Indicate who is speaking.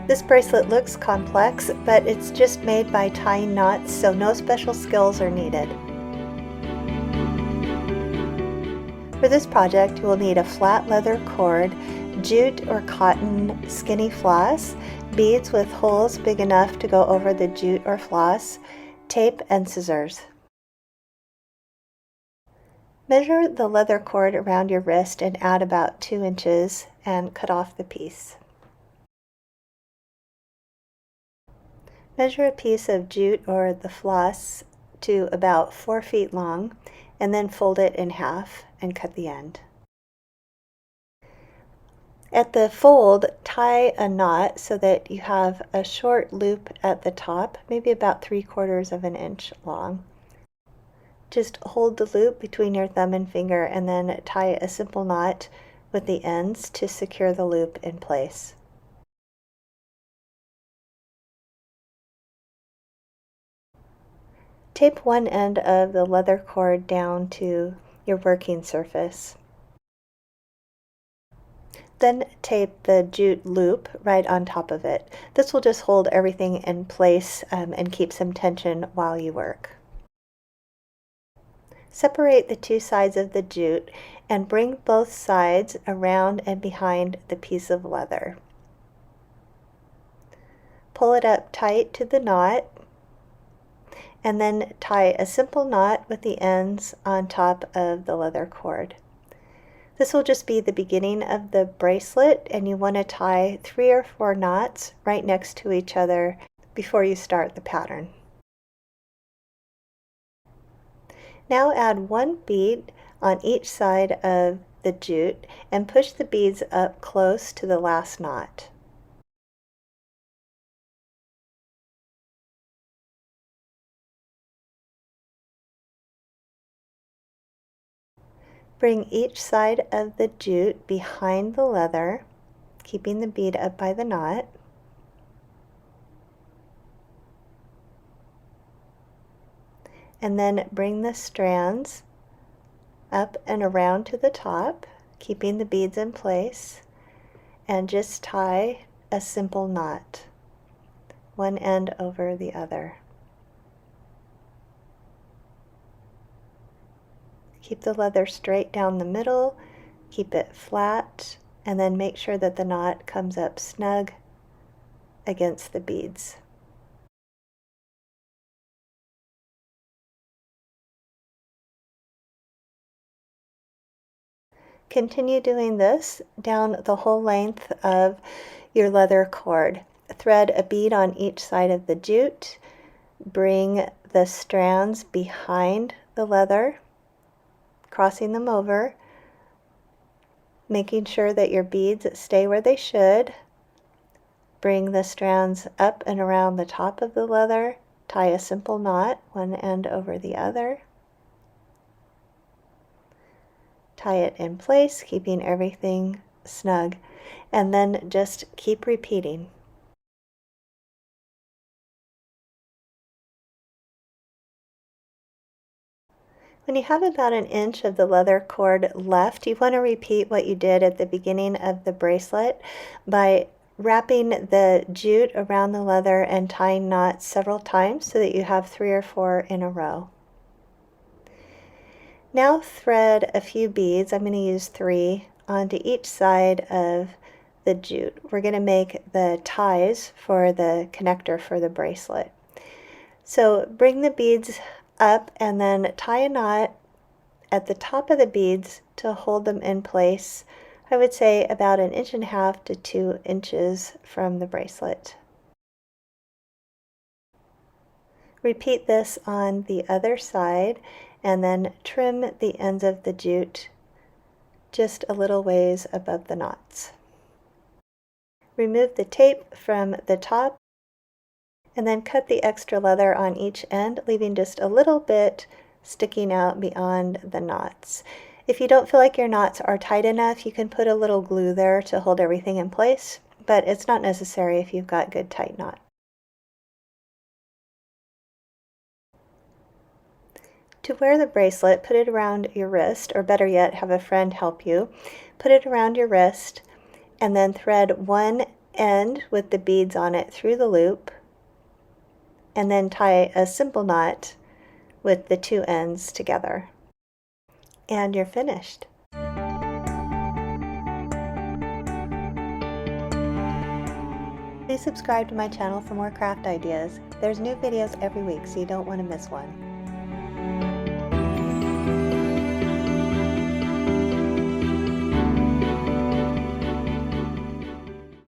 Speaker 1: This bracelet looks complex, but it's just made by tying knots, so no special skills are needed. For this project, you will need a flat leather cord, jute or cotton skinny floss, beads with holes big enough to go over the jute or floss, tape, and scissors. Measure the leather cord around your wrist and add about 2 inches and cut off the piece. Measure a piece of jute or the floss to about 4 feet long and then fold it in half and cut the end. At the fold, tie a knot so that you have a short loop at the top, maybe about 3/4 of an inch long. Just hold the loop between your thumb and finger and then tie a simple knot with the ends to secure the loop in place. Tape one end of the leather cord down to your working surface. Then tape the jute loop right on top of it. This will just hold everything in place and keep some tension while you work. Separate the two sides of the jute and bring both sides around and behind the piece of leather. Pull it up tight to the knot and then tie a simple knot with the ends on top of the leather cord. This will just be the beginning of the bracelet, and you want to tie 3 or 4 knots right next to each other before you start the pattern. Now add 1 bead on each side of the jute and push the beads up close to the last knot. Bring each side of the jute behind the leather, keeping the bead up by the knot. And then bring the strands up and around to the top, keeping the beads in place, and just tie a simple knot, one end over the other. Keep the leather straight down the middle, keep it flat, and then make sure that the knot comes up snug against the beads. Continue doing this down the whole length of your leather cord. Thread a bead on each side of the jute. Bring the strands behind the leather, crossing them over, making sure that your beads stay where they should. Bring the strands up and around the top of the leather. Tie a simple knot, one end over the other. Tie it in place, keeping everything snug, and then just keep repeating. When you have about 1 inch of the leather cord left, you want to repeat what you did at the beginning of the bracelet by wrapping the jute around the leather and tying knots several times so that you have 3 or 4 in a row. Now thread a few beads, I'm going to use 3, onto each side of the jute. We're going to make the ties for the connector for the bracelet. So bring the beads up and then tie a knot at the top of the beads to hold them in place, I would say about 1.5 to 2 inches from the bracelet. Repeat this on the other side and then trim the ends of the jute just a little ways above the knots. Remove the tape from the top and then cut the extra leather on each end, leaving just a little bit sticking out beyond the knots. If you don't feel like your knots are tight enough, you can put a little glue there to hold everything in place, but it's not necessary if you've got good tight knot. To wear the bracelet, put it around your wrist, or better yet, have a friend help you. Put it around your wrist and then thread 1 end with the beads on it through the loop, and then tie a simple knot with the two ends together. And you're finished. Please subscribe to my channel for more craft ideas. There's new videos every week, so you don't want to miss one.